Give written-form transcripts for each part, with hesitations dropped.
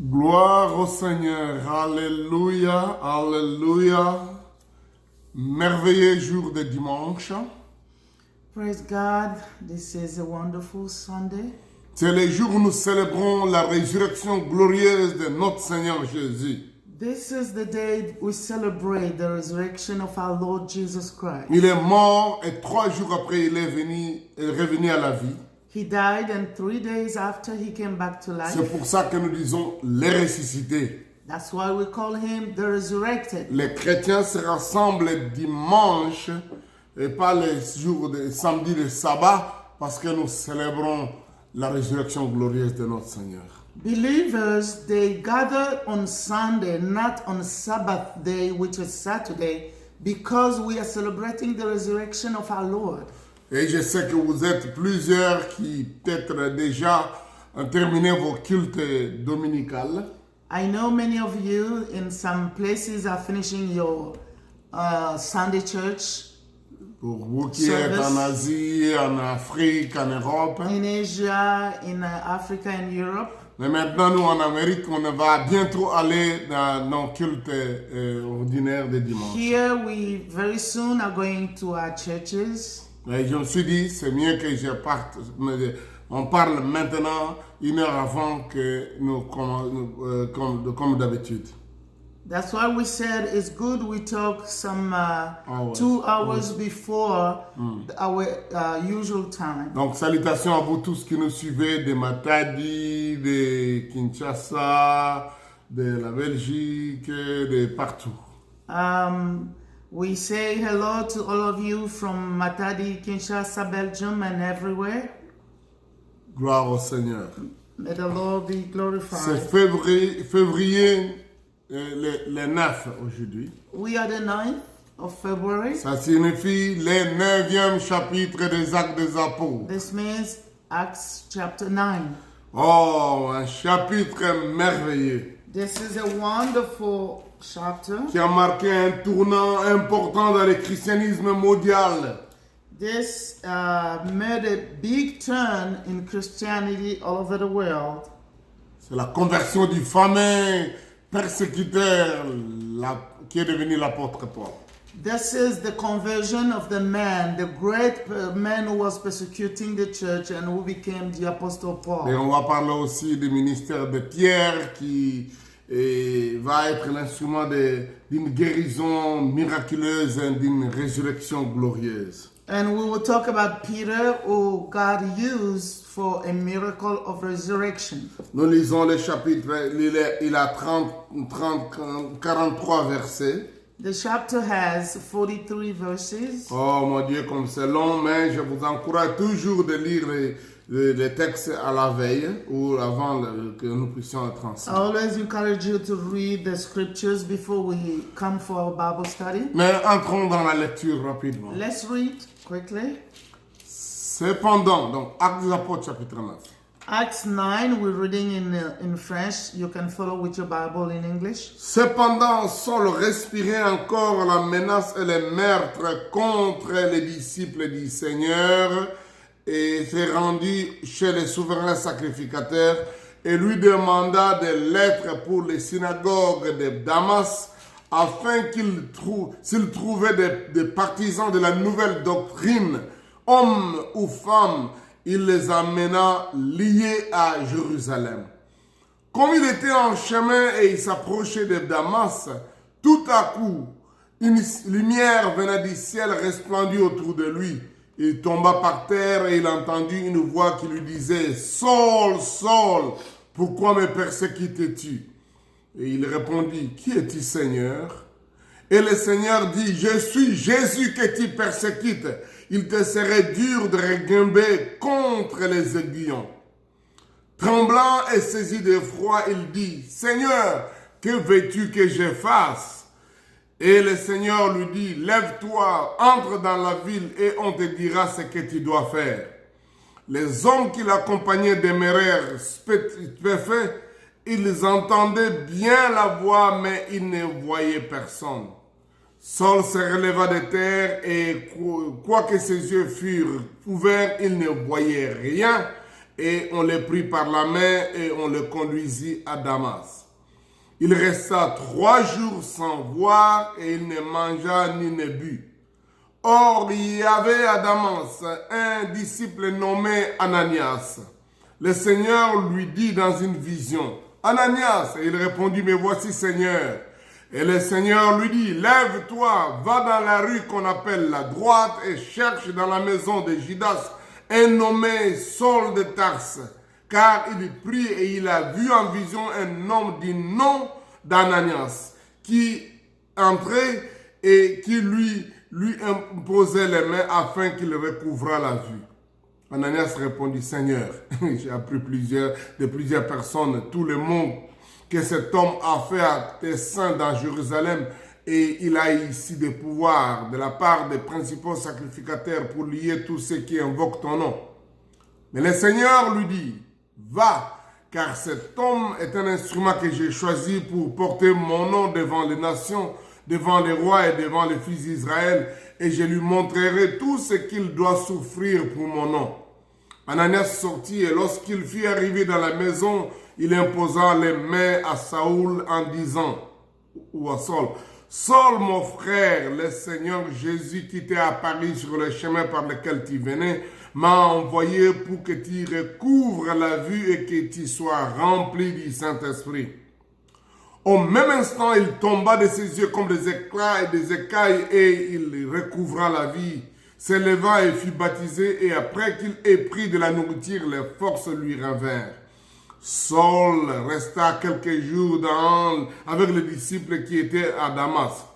Gloire au Seigneur. Alléluia, alléluia. Merveilleux jour de dimanche. Praise God. This is a wonderful Sunday. C'est le jour où nous célébrons la résurrection glorieuse de notre Seigneur Jésus. This is the day we celebrate the resurrection of our Lord Jesus Christ. Il est mort et 3 jours après il est revenu à la vie. He died, and 3 days after he came back to life. C'est pour ça que nous disons les ressuscités. That's why we call him the resurrected. Les chrétiens se rassemblent dimanche et pas les jours de samedi de sabbat parce que nous célébrons la résurrection glorieuse de notre Seigneur. Believers, they gather on Sunday, not on Sabbath day, which is Saturday, because we are celebrating the resurrection of our Lord. Et je sais que vous êtes plusieurs qui peut-être déjà ont terminé vos cultes dominicales. I know many of you in some places are finishing your Sunday church. Pour vous qui êtes en Asie, en Afrique, en Europe. In Asia, in Africa, and Europe. Mais maintenant, nous en Amérique, on va bientôt aller dans nos cultes ordinaires de dimanche. Here we very soon are going to our churches. Et je me suis dit, c'est mieux que je parte. On parle maintenant 1 heure avant que nous comme d'habitude. That's why we said it's good we talk some 2 hours before our usual time. Donc, salutations à vous tous qui nous suivez de Matadi, de Kinshasa, de la Belgique, de partout. We say hello to all of you from Matadi, Kinshasa, Belgium, and everywhere. Gloire au Seigneur. May the Lord be glorified. C'est février le 9 aujourd'hui. We are the 9th of February. Ça signifie le 9e chapitre des Actes des Apôtres. This means Acts chapter 9. Oh, un chapitre merveilleux. This is a wonderful chapter. Qui a marqué un tournant important dans le christianisme mondial. This made a big turn in Christianity all over the world. C'est la conversion du fameux persécuteur qui est devenu l'apôtre Paul. This is the conversion of the man, the great man who was persecuting the church and who became the apostle Paul. Et on va parler aussi du ministère de Pierre qui va être l'instrument d'une guérison miraculeuse et d'une résurrection glorieuse. And we will talk about Peter, who God used for a miracle of resurrection. Nous lisons le chapitre, il a 43 versets. The chapter has 43 verses. Oh mon Dieu, comme c'est long, mais je vous encourage toujours de lire les textes à la veille ou avant que nous puissions être ensemble. I always encourage you to read the scriptures before we come for our Bible study. Mais entrons dans la lecture rapidement. Let's read quickly. Cependant, donc Actes des Apôtres chapitre 9. Acts 9, we're reading in French. You can follow with your Bible in English. Cependant, Saul respirait encore la menace et le meurtre contre les disciples du Seigneur et s'est rendu chez le souverain sacrificateur et lui demanda des lettres pour les synagogues de Damas afin s'il trouvait des partisans de la nouvelle doctrine, hommes ou femmes, il les amena liés à Jérusalem. Comme il était en chemin et il s'approchait de Damas, tout à coup, une lumière venait du ciel resplendit autour de lui. Il tomba par terre et il entendit une voix qui lui disait « Saul, Saul, pourquoi me persécutes-tu » Et il répondit « Qui es-tu, Seigneur » Et le Seigneur dit « Je suis Jésus que tu persécutes. Il te serait dur de regimber contre les aiguillons. » Tremblant et saisi d'effroi, il dit « Seigneur, que veux-tu que je fasse ?» Et le Seigneur lui dit, lève-toi, entre dans la ville et on te dira ce que tu dois faire. Les hommes qui l'accompagnaient demeurèrent stupéfaits. Ils entendaient bien la voix, mais ils ne voyaient personne. Saul se releva de terre et, quoique ses yeux furent ouverts, il ne voyait rien. et on les prit par la main et on les conduisit à Damas. Il resta 3 jours sans voir et il ne mangea ni ne but. Or, il y avait à Damas un disciple nommé Ananias. Le Seigneur lui dit dans une vision, « Ananias !» Et il répondit, « Mais voici, Seigneur. » Et le Seigneur lui dit, « Lève-toi, va dans la rue qu'on appelle la droite et cherche dans la maison de Judas un nommé Saul de Tarse. Car il prie et il a vu en vision un homme du nom d'Ananias qui entrait et qui lui imposait les mains afin qu'il recouvrât la vue. » Ananias répondit, « Seigneur, j'ai appris de plusieurs personnes, tout le monde, que cet homme a fait à tes saints dans Jérusalem et il a ici des pouvoirs de la part des principaux sacrificateurs pour lier tous ceux qui invoquent ton nom. » Mais le Seigneur lui dit, « Va, car cet homme est un instrument que j'ai choisi pour porter mon nom devant les nations, devant les rois et devant les fils d'Israël, et je lui montrerai tout ce qu'il doit souffrir pour mon nom. » Ananias sortit et lorsqu'il fut arrivé dans la maison, il imposa les mains à Saül en disant, ou à Saul, « Saul, mon frère, le Seigneur Jésus qui t'est apparu sur le chemin par lequel tu venais, m'a envoyé pour que tu recouvres la vue et que tu sois rempli du Saint-Esprit. » Au même instant, il tomba de ses yeux comme des éclats et des écailles et il recouvra la vie, s'éleva et fut baptisé et après qu'il ait pris de la nourriture, les forces lui revinrent. Saul resta quelques jours avec les disciples qui étaient à Damas.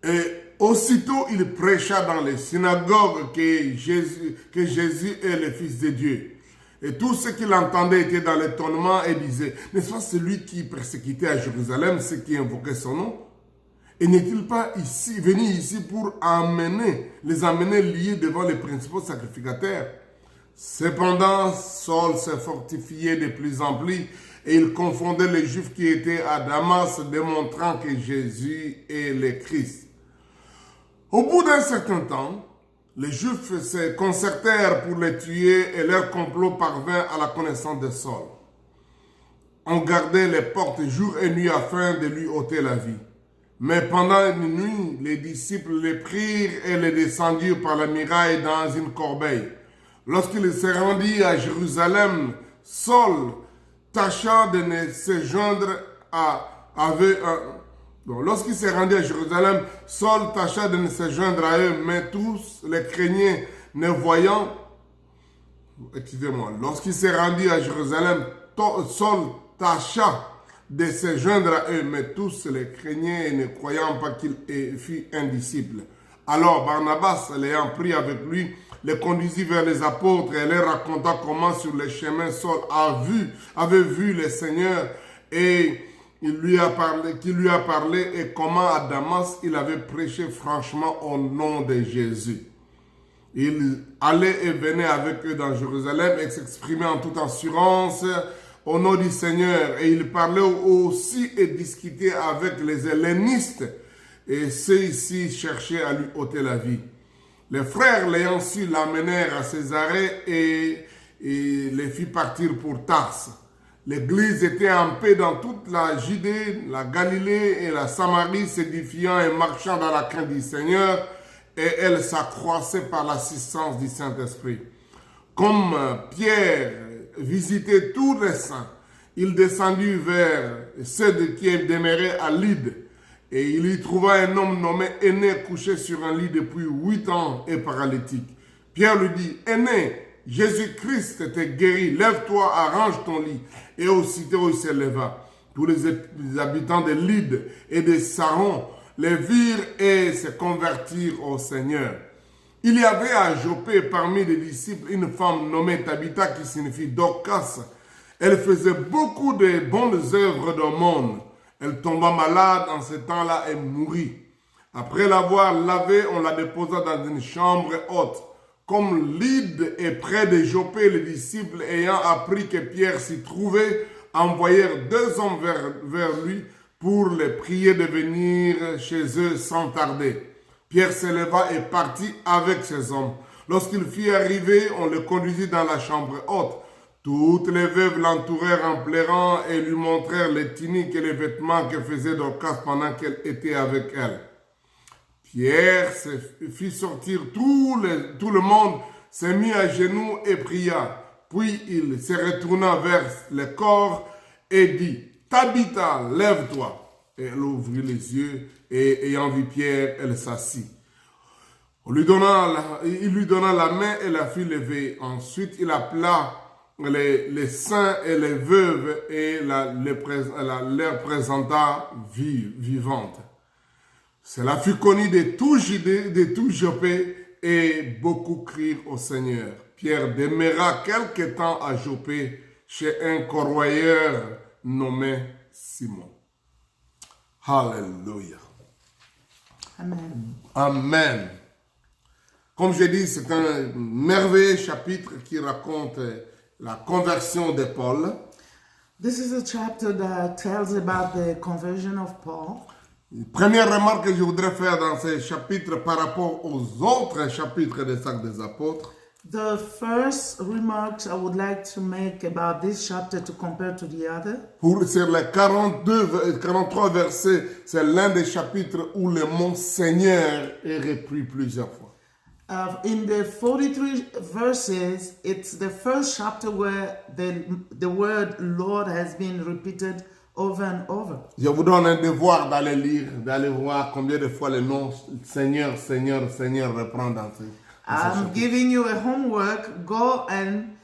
Et aussitôt, il prêcha dans les synagogues que Jésus est le Fils de Dieu. Et tous ceux qui l'entendaient étaient dans l'étonnement et disaient, « N'est-ce pas celui qui persécutait à Jérusalem ceux qui invoquaient son nom? Et n'est-il pas venu ici pour les amener liés devant les principaux sacrificateurs? » Cependant, Saul s'est fortifié de plus en plus et il confondait les Juifs qui étaient à Damas, démontrant que Jésus est le Christ. Au bout d'un certain temps, les Juifs se concertèrent pour le tuer et leur complot parvint à la connaissance de Saul. On gardait les portes jour et nuit afin de lui ôter la vie. Mais pendant une nuit, les disciples le prirent et le descendirent par la muraille dans une corbeille. Lorsqu'il se rendit à Jérusalem, Saul tâcha de ne se joindre Lorsqu'il s'est rendu à Jérusalem, Saul tâcha de ne se joindre à eux, mais tous les craignaient, ne voyant. Lorsqu'il s'est rendu à Jérusalem, Saul tâcha de se joindre à eux, mais tous les craignaient et ne croyant pas qu'il fût un disciple. Alors Barnabas, l'ayant pris avec lui, les conduisit vers les apôtres et leur raconta comment sur le chemin Saul avait vu le Seigneur et qui lui a parlé et comment à Damas il avait prêché franchement au nom de Jésus. Il allait et venait avec eux dans Jérusalem et s'exprimait en toute assurance au nom du Seigneur. Et il parlait aussi et discutait avec les hellénistes et ceux-ci cherchaient à lui ôter la vie. Les frères l'ayant su l'amenèrent à Césarée et les fit partir pour Tarse. L'église était en paix dans toute la Judée, la Galilée et la Samarie, s'édifiant et marchant dans la crainte du Seigneur, et elle s'accroissait par l'assistance du Saint-Esprit. Comme Pierre visitait tous les saints, il descendit vers ceux qui demeuraient à Lyde, et il y trouva un homme nommé Aîné couché sur un lit depuis 8 ans et paralytique. Pierre lui dit, « Aîné, Jésus-Christ t'est guéri, lève-toi, arrange ton lit. » Et aussitôt il se leva. Tous les habitants de Lyde et de Saron les virent et se convertirent au Seigneur. Il y avait à Joppé parmi les disciples une femme nommée Tabitha qui signifie Dorcas. Elle faisait beaucoup de bonnes œuvres d'aumône. Elle tomba malade en ce temps-là et mourut. Après l'avoir lavée, on la déposa dans une chambre haute. Comme Lyde est près de Joppé, les disciples ayant appris que Pierre s'y trouvait, envoyèrent 2 hommes vers lui pour les prier de venir chez eux sans tarder. Pierre se leva et partit avec ces hommes. Lorsqu'il fut arrivé, on le conduisit dans la chambre haute. Toutes les veuves l'entourèrent en pleurant et lui montrèrent les tuniques et les vêtements que faisait Dorcas pendant qu'elle était avec elle. Pierre fit sortir tout le monde, se mit à genoux et pria. Puis il se retourna vers le corps et dit, « Tabitha, lève-toi !» Et elle ouvrit les yeux et ayant vu Pierre, elle s'assit. Il lui donna la main et la fit lever. Ensuite, il appela les saints et les veuves et leur présenta vivantes. Cela fut connu de tout Joppé et beaucoup crurent au Seigneur. Pierre demeura quelque temps à Joppé chez un corroyeur nommé Simon. Alléluia. Amen. Amen. Comme je dis, c'est un merveilleux chapitre qui raconte la conversion de Paul. This is a chapter that tells about the conversion of Paul. Première remarque que je voudrais faire dans ce chapitre par rapport aux autres chapitres des Actes des Apôtres. The first remarks I would like to make about this chapter to compare to the other. Sur les 43 versets, c'est l'un des chapitres où le mot Seigneur est repris plusieurs fois. In the 43 verses, it's the first chapter where the word Lord has been repeated over and over. Je vous donne un devoir d'aller lire, d'aller voir combien de fois le nom Seigneur, Seigneur, Seigneur reprend dans ce I'm giving you a homework. Go and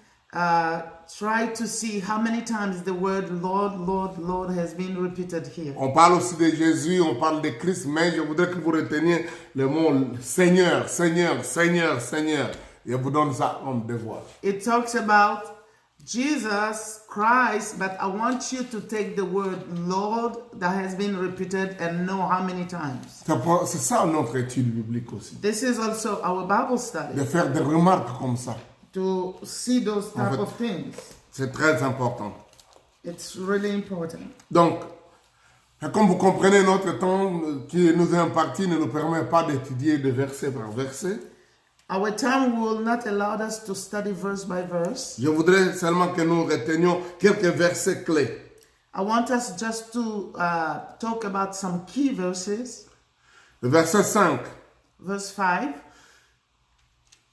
try to see how many times the word Lord, Lord, Lord has been repeated here. On parle aussi de Jésus, on parle de Christ, mais je voudrais que vous reteniez le mot Seigneur, Seigneur, Seigneur, Seigneur. Je vous donne ça comme devoir. It talks about Jesus Christ, but I want you to take the word Lord that has been repeated and know how many times. C'est ça notre étude biblique aussi. This is also our Bible study, De faire des remarques comme ça. to see those type of things. C'est très important. It's really important. Donc, comme vous comprenez, notre temps qui nous est imparti ne nous permet pas d'étudier de verset par verset. Our time will not allow us to study verse by verse. Je voudrais seulement que nous retenions quelques versets clés. I want us just to talk about some key verses. Le verset 5, Verse 5.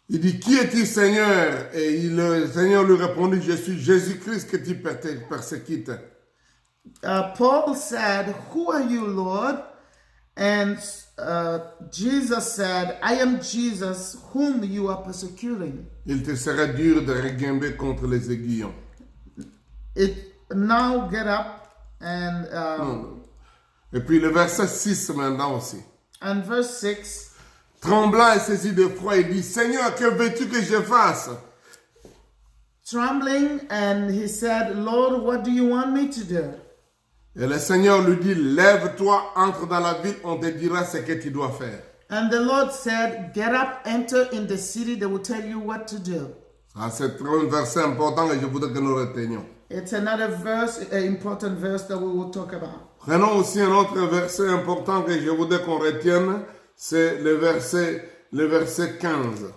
il dit, « Qui es-tu, Seigneur ?» Et le Seigneur lui répondit, « Je suis Jésus-Christ que tu persécutes. » Paul said, "Who are you, Lord?" And Jesus said, "I am Jesus whom you are persecuting." Il te serait dur de reguimber contre les aiguillons. Now get up and Et puis le verset 6 maintenant aussi. and verse 6. Tremblant et saisi de froid, il dit, « Seigneur, que veux-tu que je fasse ?» Trembling, and he said, "Lord, what do you want me to do?" Et le Seigneur lui dit, « Lève-toi, entre dans la ville, on te dira ce que tu dois faire. » And the Lord said, "Get up, enter in the city, they will tell you what to do." Ça, c'est un verset important que je voudrais que nous retenions. It's another verse, an important verse that we will talk about. Prenons aussi un autre verset important que je voudrais qu'on retienne, c'est le verset 15.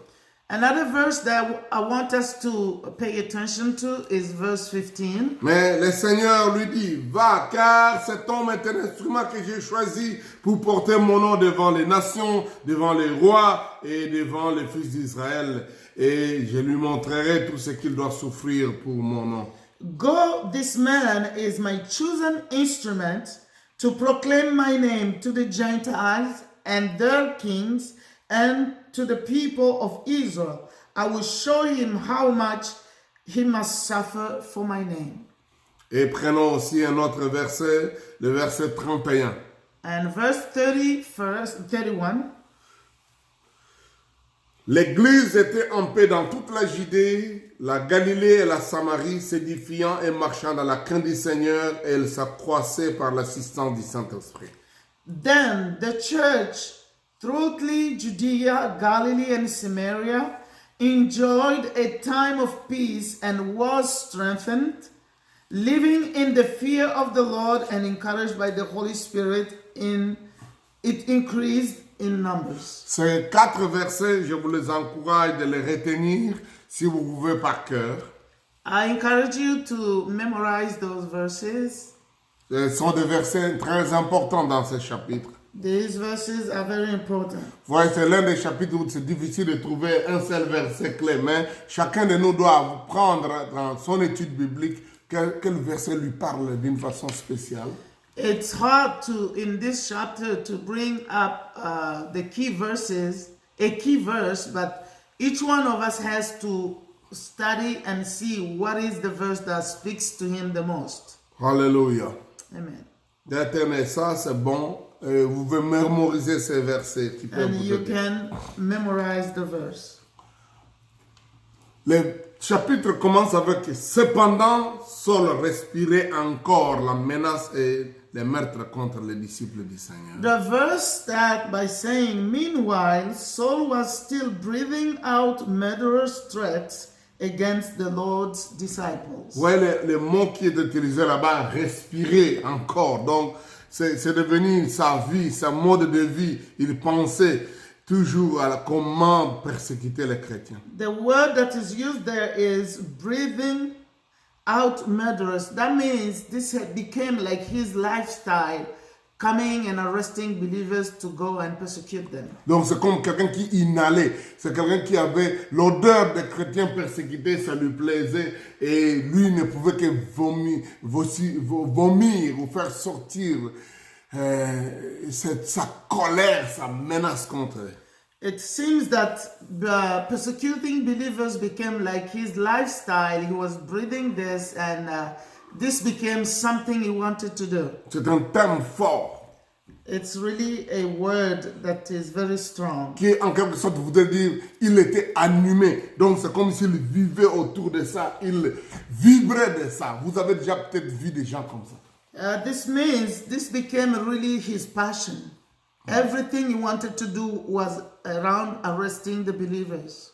Another verse that I want us to pay attention to is verse 15. Mais le Seigneur lui dit, va, car cet homme est un instrument que j'ai choisi pour porter mon nom devant les nations, devant les rois et devant les fils d'Israël. Et je lui montrerai tout ce qu'il doit souffrir pour mon nom. Go, this man is my chosen instrument to proclaim my name to the Gentiles and their kings and to the people of Israel. I will show him how much he must suffer for my name. Et prenons aussi un autre verset, le verset 31. And verse 31. L'Église était en paix dans toute la Judée, la Galilée et la Samarie, s'édifiant et marchant dans la crainte du Seigneur, et elle s'accroissait par l'assistance du Saint-Esprit. Then the church, throughout Judea, Galilee, and Samaria, enjoyed a time of peace and was strengthened, living in the fear of the Lord and encouraged by the Holy Spirit in it increased in numbers. Ces 4 versets, je vous les encourage de les retenir si vous pouvez par cœur. I encourage you to memorize those verses. Ce sont des versets très importants dans ce chapitre. These verses are very important. Vous voyez, c'est l'un des chapitres où c'est difficile de trouver un seul verset clé, mais chacun de nous doit prendre dans son étude biblique quel verset lui parle d'une façon spéciale. It's hard to, in this chapter, to bring up the key verses, a key verse, but each one of us has to study and see what is the verse that speaks to him the most. Alléluia. Amen. D'éternel, ça c'est bon. Vous pouvez mémoriser ces versets qui peuvent And vous you aider. can memorize the verse. Le chapitre commence avec « Cependant, Saul respirait encore la menace et les meurtres contre les disciples du Seigneur. » The verse starts by saying, meanwhile, Saul was still breathing out murderous threats against the Lord's disciples. Vous voyez le mot qui est utilisé là-bas, « respirer encore ». Donc, c'est devenu sa vie, sa mode de vie. Il pensait toujours à comment persécuter les chrétiens. The word that is used there is breathing out murderous. That means this had became like his lifestyle, coming and arresting believers to go and persecute them. Donc c'est comme quelqu'un qui inhalait, c'est quelqu'un qui avait l'odeur des chrétiens persécutés, ça lui plaisait et lui ne pouvait que vomir ou faire sortir sa colère, sa menace contre eux. It seems that persecuting believers became like his lifestyle. He was breathing this, and this became something he wanted to do. C'est un terme fort It's really a word that is very strong. qui en quelque sorte voudrait dire il était animé. Donc c'est comme s'il vivait autour de ça, il vibrait de ça. Vous avez déjà peut-être vu des gens comme ça. This means this became really his passion. Everything he wanted to do was around arresting the believers.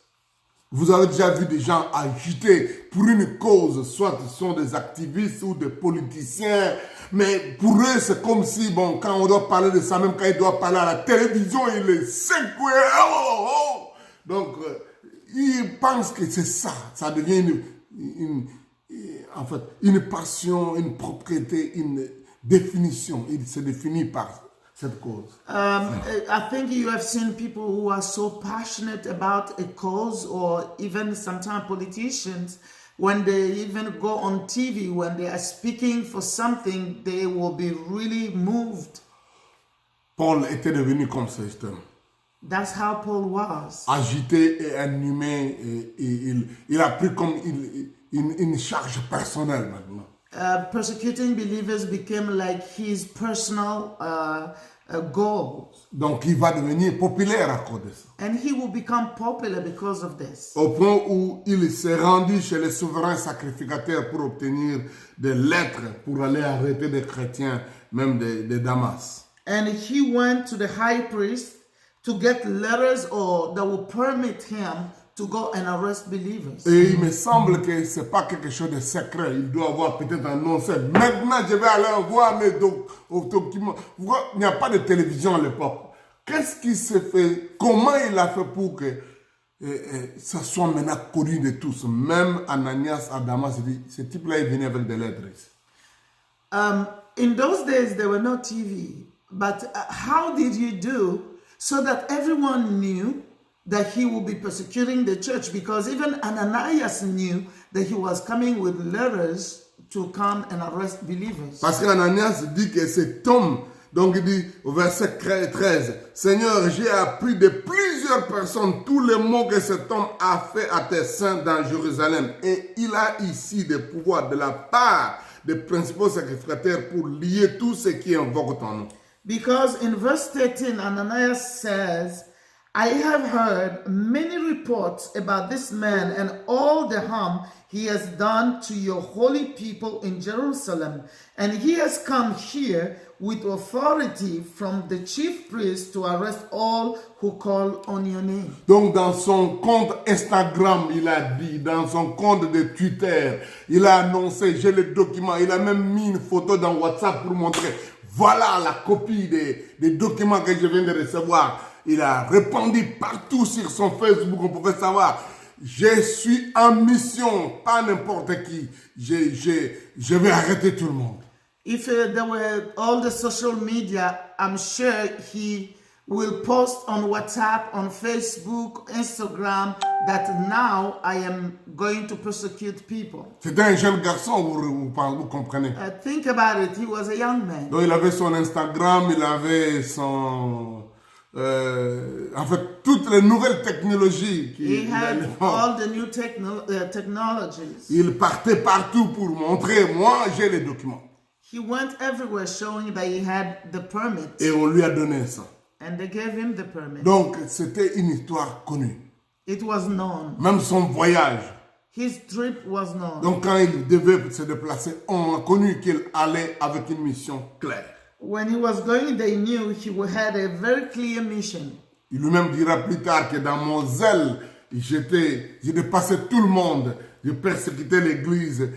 Vous avez déjà vu des gens agités pour une cause, soit ce sont des activistes ou des politiciens, mais pour eux c'est comme si, bon, quand on doit parler de ça, même quand il doit parler à la télévision, il est secoué. Oh, oh. Donc, ils pensent que c'est ça, ça devient en fait, une passion, une propriété, une définition. Il se définit par cette cause. I think you have seen people who are so passionate about a cause, or even sometimes politicians, when they even go on TV, when they are speaking for something, they will be really moved. Paul était devenu comme cet homme. That's how Paul was. Agité et animé, et il a pris comme une charge personnelle maintenant. Persecuting believers became like his personal goal. Donc il va devenir populaire à cause de ça. And he will become popular because of this. Au point où il s'est rendu chez les souverains sacrificateurs pour obtenir des lettres pour aller arrêter des chrétiens, même de Damas. And he went to the high priest to get letters or that will permit him to go and arrest believers. Et il me semble que ce n'est pas quelque chose de secret. Il doit avoir peut-être annoncé. Maintenant, je vais aller voir mes documents. Il n'y a pas de télévision à l'époque. Qu'est-ce qui s'est fait? Comment il a fait pour que ça soit maintenant connu de tous? Même Ananias à Damas, ce type-là, il venait avec des lettres. In those days, there were no TV. But how did you do so that everyone knew that he would be persecuting the church? Because even Ananias knew that he was coming with letters to come and arrest believers. Parce qu'Ananias dit que cet homme, donc il dit au verset 13, Seigneur, j'ai appris de plusieurs personnes tous les maux que cet homme a fait à tes saints dans Jérusalem. Et il a ici des pouvoirs de la part des principaux sacrificateurs pour lier tout ce qui invoque ton nom. Because in verse 13, Ananias says, I have heard many reports about this man and all the harm he has done to your holy people in Jerusalem. And he has come here with authority from the chief priest to arrest all who call on your name. Donc dans son compte Instagram, il a dit, dans son compte de Twitter, il a annoncé, j'ai le document, il a même mis une photo dans WhatsApp pour montrer. voilà la copie des documents que je viens de recevoir. Il a répandu partout sur son Facebook, on pouvait savoir. Je suis en mission, pas n'importe qui. Je vais arrêter tout le monde. If there were all the social media, I'm sure he will post on WhatsApp, on Facebook, Instagram, that now I am going to persecute people. C'était un jeune garçon, vous comprenez. Think about it, he was a young man. Donc il avait son Instagram, il avait son... en fait, toutes les nouvelles technologies. He had all the new technologies. Il partait partout pour montrer, moi j'ai les documents. He went everywhere showing that he had the permit. Et on lui a donné ça. And they gave him the permit. Donc c'était une histoire connue. It was known. Même son voyage. His trip was known. Donc quand il devait se déplacer, on a connu qu'il allait avec une mission claire. When he was going, they knew he had a very clear mission. Il lui-même dira plus tard que dans mon zèle, j'ai dépassé tout le monde. Je persécutais l'église,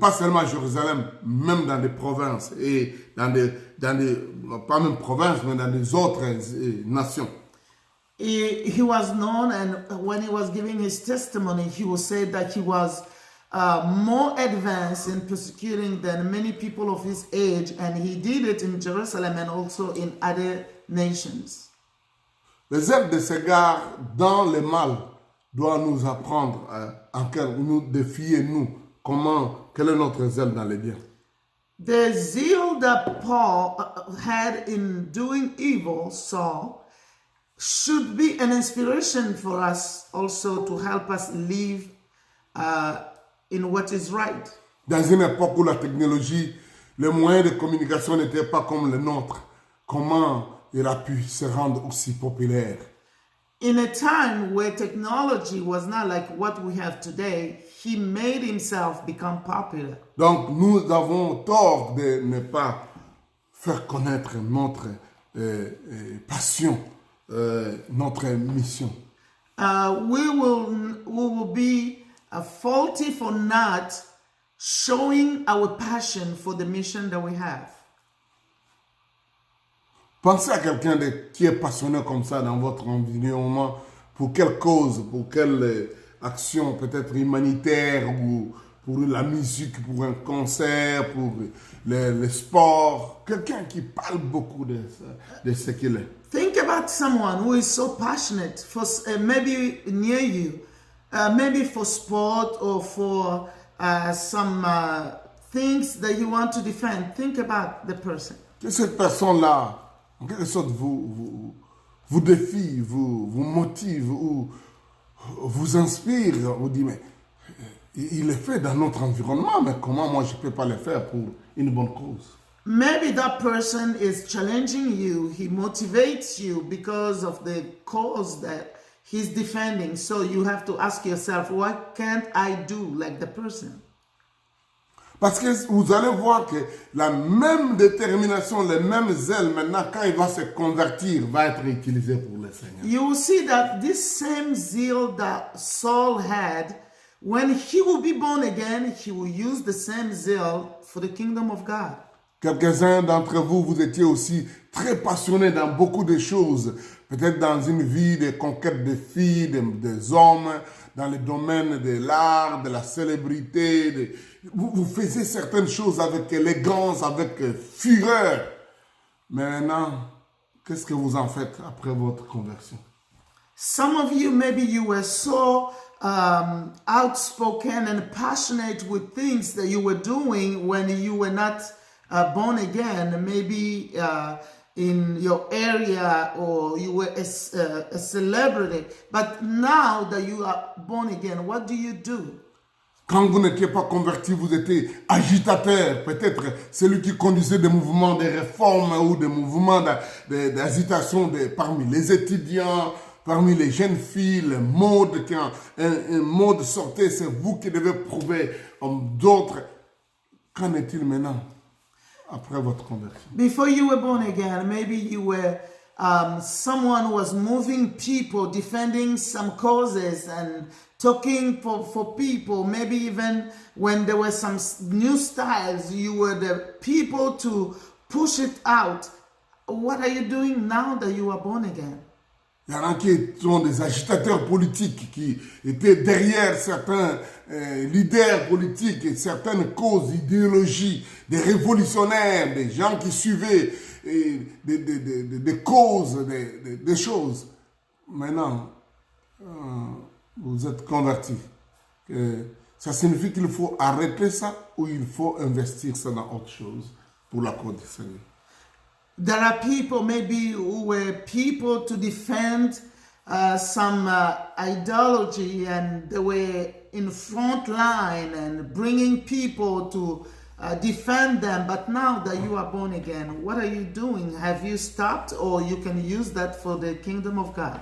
pas seulement à Jérusalem, même dans des provinces et dans des pas même provinces, mais dans des autres nations. He was known, and when he was giving his testimony, he would say that he was more advanced in persecuting than many people of his age, and he did it in Jerusalem and also in other nations. Le zèle de s'égare dans le mal doit nous apprendre nous défier, nous, quel est notre zèle dans les biens. The zeal that Paul had in doing evil, Saul, should be an inspiration for us also to help us live in what is right. Dans une époque où la technologie, les moyens de communication n'étaient pas comme les nôtres, comment il a pu se rendre aussi populaire? In a time where technology was not like what we have today, he made himself become popular. Donc nous avons tort de ne pas faire connaître notre passion, notre mission. We will be faulty for not showing our passion for the mission that we have. Pensez à quelqu'un qui est passionné comme ça dans votre environnement, pour quelle cause, pour quelle action, peut-être humanitaire, ou pour la musique, pour un concert, pour le sport. Quelqu'un qui parle beaucoup de ce qu'il est. Think about someone who is so passionate for maybe near you, maybe for sport or for some things that you want to defend. Think about the person. Que cette personne-là, en quelque sorte, vous défie, vous motive ou vous inspire. Vous dit, mais il le fait dans notre environnement, mais comment moi je ne peux pas le faire pour une bonne cause? Maybe that person is challenging you. He motivates you because of the cause that he's defending. So you have to ask yourself, what can't I do like the person? Parce que vous allez voir que la même détermination, le même zèle, maintenant, quand il va se convertir, va être utilisé pour le Seigneur. You will see that this same zeal that Saul had, when he will be born again, he will use the same zeal for the kingdom of God. Quelques-uns d'entre vous, vous étiez aussi très passionnés dans beaucoup de choses. Peut-être dans une vie de conquête de filles, des hommes, dans le domaine de l'art, de la célébrité. Vous faisiez certaines choses avec élégance, avec fureur. Mais maintenant, qu'est-ce que vous en faites après votre conversion? Some of you, maybe you were so outspoken and passionate with things that you were doing when you were not born again, maybe in your area, or you were a celebrity. But now that you are born again, what do you do? Quand vous n'étiez pas converti, vous étiez agitateur, peut-être celui qui conduisait des mouvements de réforme ou des mouvements d'agitation parmi les étudiants, parmi les jeunes filles, le mode, quand un mode sortait, c'est vous qui devez prouver d'autres. Qu'en est-il maintenant? Après votre conversion. Before you were born again, maybe you were someone who was moving people, defending some causes and talking for people. Maybe even when there were some new styles, you were the people to push it out. What are you doing now that you are born again? Il y en a qui sont des agitateurs politiques qui étaient derrière certains leaders politiques et certaines causes, idéologies, des révolutionnaires, des gens qui suivaient des causes, des choses. Maintenant, vous êtes convertis. Ça signifie qu'il faut arrêter ça ou il faut investir ça dans autre chose pour la cause du Seigneur. There are people maybe who were people to defend some ideology, and they were in front line and bringing people to defend them. But now that you are born again, what are you doing? Have you stopped, or you can use that for the kingdom of God?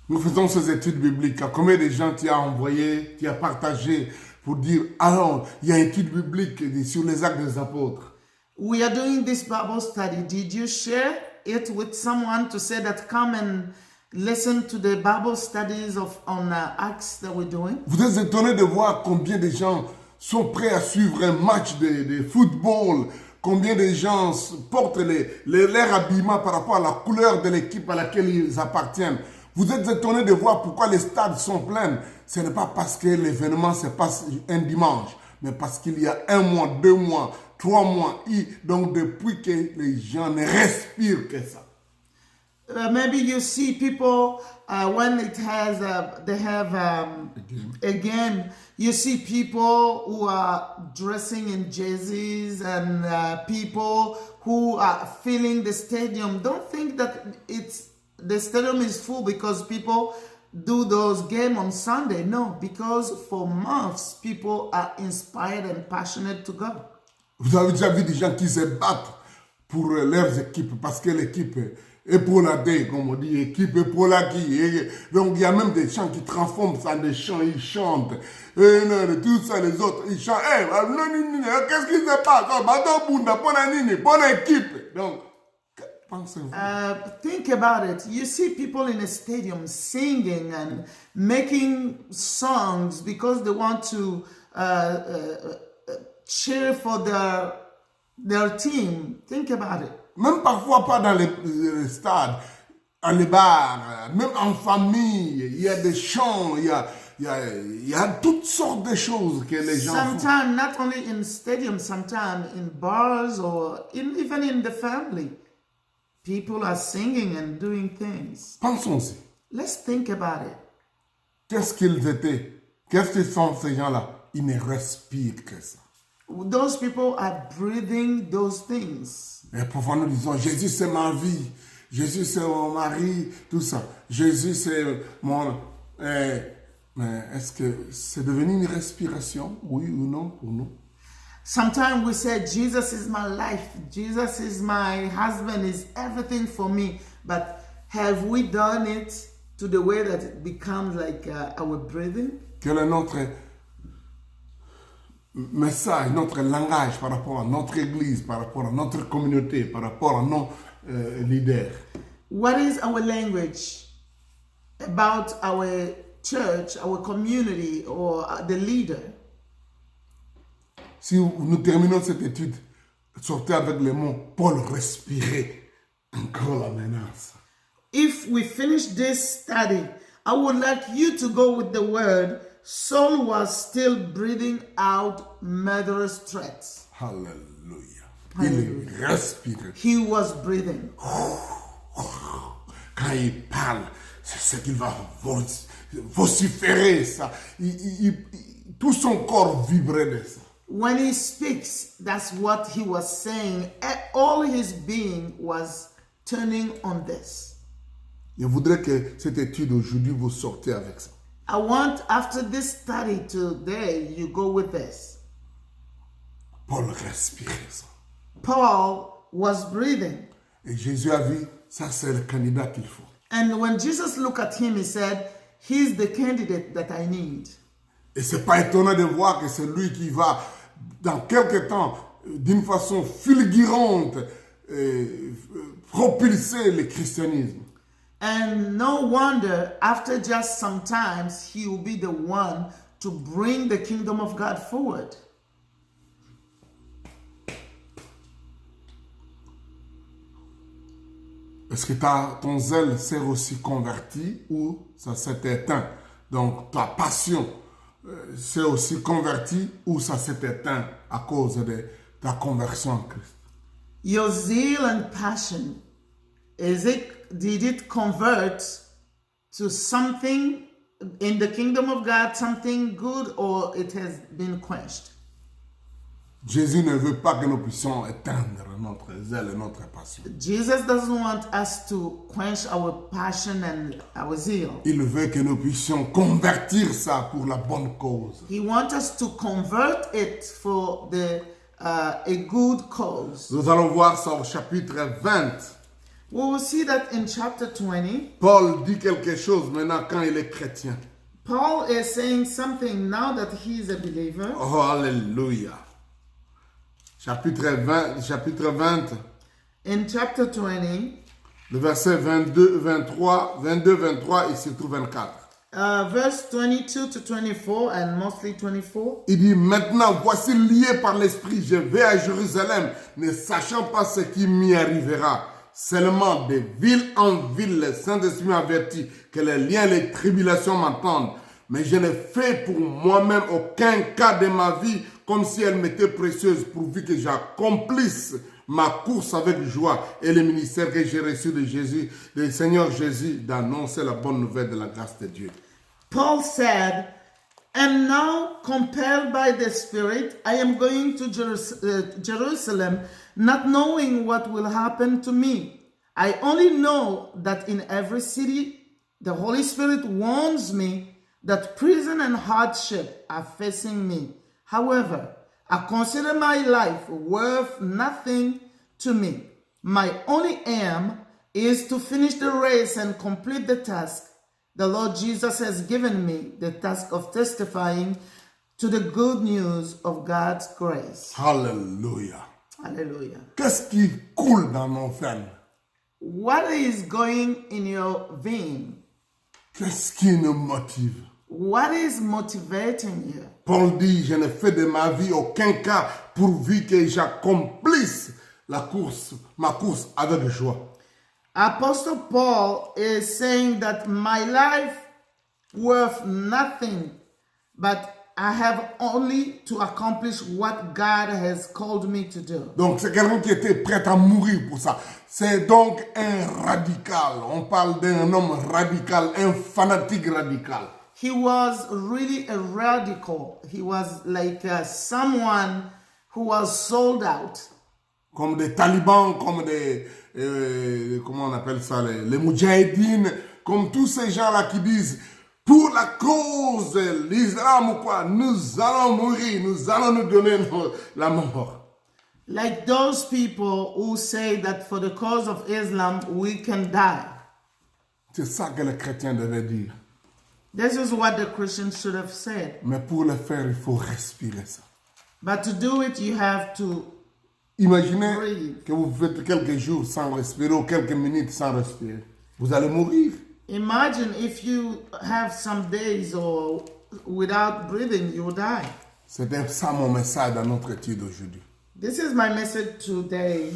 Nous faisons ces études bibliques. Combien de gens tu as envoyé, tu as partagé pour dire, alors, il y a une étude biblique sur les actes des apôtres. We are doing this Bible study. Did you share it with someone to say that come and listen to the Bible studies on Acts that we're doing? Vous êtes étonné de voir combien de gens sont prêts à suivre un match de football, combien de gens portent leur habillement par rapport à la couleur de l'équipe à laquelle ils appartiennent. Vous êtes étonné de voir pourquoi les stades sont pleins. Ce n'est pas parce que l'événement se passe un dimanche, mais parce qu'il y a 1 mois, 2 mois, 3 mois. Donc depuis que les gens ne respirent que ça. Maybe you see people when it has they have a game. You see people who are dressing in jerseys and people who are filling the stadium. Don't think that the stadium is full because people do those games on Sunday. No, because for months people are inspired and passionate to go. Vous avez déjà vu des gens qui se battent pour leurs équipes parce que l'équipe est pour la dé, comme on dit, équipe est pour la qui. Donc il y a même des chants qui transforment ça en des chants, ils chantent. Et tout ça, les autres, ils chantent. Qu'est-ce qui se passe? Bonne équipe. Donc, pensez-vous. Think about it. You see people in a stadium singing and making songs because they want to cheer for their team. Think about it. Même parfois pas dans les stades, dans les bars, même en famille, il y a des chants, il y a toutes sortes de choses que les gens font. Sometimes, not only in stadiums, sometimes in bars or even in the family, people are singing and doing things. Pensons-y. Let's think about it. Qu'est-ce qu'ils étaient? Qu'est-ce qu'ils sont ces gens-là? Ils ne respirent que ça. Those people are breathing those things. Et parfois nous disons, Jésus c'est ma vie, Jésus c'est mon mari, tout ça. Jésus c'est mon... mais est-ce que c'est devenu une respiration, oui ou non pour nous? Sometimes we say, Jesus is my life, Jesus is my husband, is everything for me. But have we done it to the way that it becomes like our breathing? Quel est notre message, notre langage par rapport à notre église, par rapport à notre communauté, par rapport à nos leaders? What is our language about our church, our community, or the leader? Si nous terminons cette étude, sortez avec les mots Paul respirait. Encore la menace. If we finish this study, I would like you to go with the word Saul was still breathing out murderous threats. Alléluia. Hallelujah. Il respirait. He was breathing. Quand il parle, c'est ce qu'il va vociférer ça. Tout son corps vibrait de ça. When he speaks, that's what he was saying. All his being was turning on this. Je voudrais que cette étude aujourd'hui vous sortez avec ça. I want, after this study today, you go with this. Paul respirait ça. Paul was breathing. Et Jésus a vu, ça c'est le candidat qu'il faut. And when Jesus looked at him, he said, he's the candidate that I need. Et c'est pas étonnant de voir que c'est lui qui va, dans quelques temps, d'une façon fulgurante, propulser le christianisme. And no wonder, after just some times, he will be the one to bring the kingdom of God forward. Est-ce que ton zèle s'est aussi converti ou ça s'est éteint? Donc ta passion s'est aussi convertie ou ça s'est éteint à cause de ta conversion en Christ? Your zeal and passion, did it convert to something in the kingdom of God, something good, or it has been quenched? Jésus ne veut pas que nous puissions éteindre notre zèle et notre passion. Jesus doesn't want us to quench our passion and our zeal. Il veut que nous puissions convertir ça pour la bonne cause. He wants us to convert it for a good cause. Nous allons voir ça au chapitre 20. We will see that in chapter 20. Paul dit quelque chose maintenant quand il est chrétien. Paul is saying something now that he is a believer. Oh, alléluia. Chapitre 20, In chapter 20, le verset 22, 23 et surtout 24. Verse 22 to 24 and mostly 24. Il dit, maintenant, voici lié par l'Esprit, je vais à Jérusalem, ne sachant pas ce qui m'y arrivera. Seulement de ville en ville, le Saint-Esprit m'avertit que les liens et les tribulations m'attendent. Mais je ne fais pour moi-même aucun cas de ma vie comme si elle m'était précieuse, pourvu que j'accomplisse ma course avec joie et le ministère que j'ai reçu de Jésus, du Seigneur Jésus, d'annoncer la bonne nouvelle de la grâce de Dieu. Paul said, and now, compelled by the Spirit, I am going to Jerusalem, not knowing what will happen to me. I only know that in every city, the Holy Spirit warns me that prison and hardship are facing me. However, I consider my life worth nothing to me. My only aim is to finish the race and complete the task the Lord Jesus has given me, the task of testifying to the good news of God's grace. Hallelujah. Hallelujah. Qu'est-ce qui coule dans nos veines? What is going in your vein? Qu'est-ce qui nous motive? What is motivating you? Paul dit, je ne fais de ma vie aucun cas pourvu que j'accomplisse ma course avec joie. Apostle Paul is saying that my life worth nothing, but I have only to accomplish what God has called me to do. Donc c'est quelqu'un qui était prêt à mourir pour ça. C'est donc un radical. On parle d'un homme radical, un fanatique radical. He was really a radical. He was like someone who was sold out. Comme des talibans, comme des, comment on appelle ça, les moudjahidines, comme tous ces gens-là qui disent, pour la cause de l'islam ou quoi, nous allons mourir, nous allons nous donner la mort. Like those people who say that for the cause of Islam, we can die. C'est ça que les chrétiens devaient dire. This is what the Christians should have said. Mais pour le faire, il faut respirer ça. But to do it, you have to Imaginez breathe. que vous faites quelques jours sans respirer ou quelques minutes sans respirer. Vous allez mourir. Imagine if you have some days or without breathing, you will die. C'était ça mon message dans notre étude aujourd'hui. This is my message today.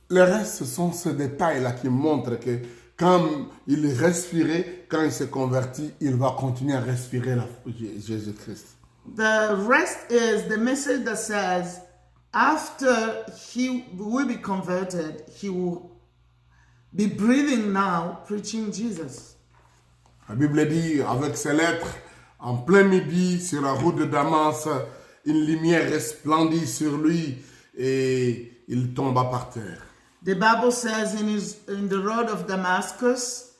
Le reste, ce sont ces détails-là qui montrent que quand il respirait, quand il s'est converti, il va continuer à respirer Jésus-Christ. The rest is the message that says after he will be converted, he will be breathing now, preaching Jesus. La Bible dit, avec ses lettres, en plein midi, sur la route de Damas, une lumière resplendit sur lui et il tomba par terre. The Bible says in the road of Damascus,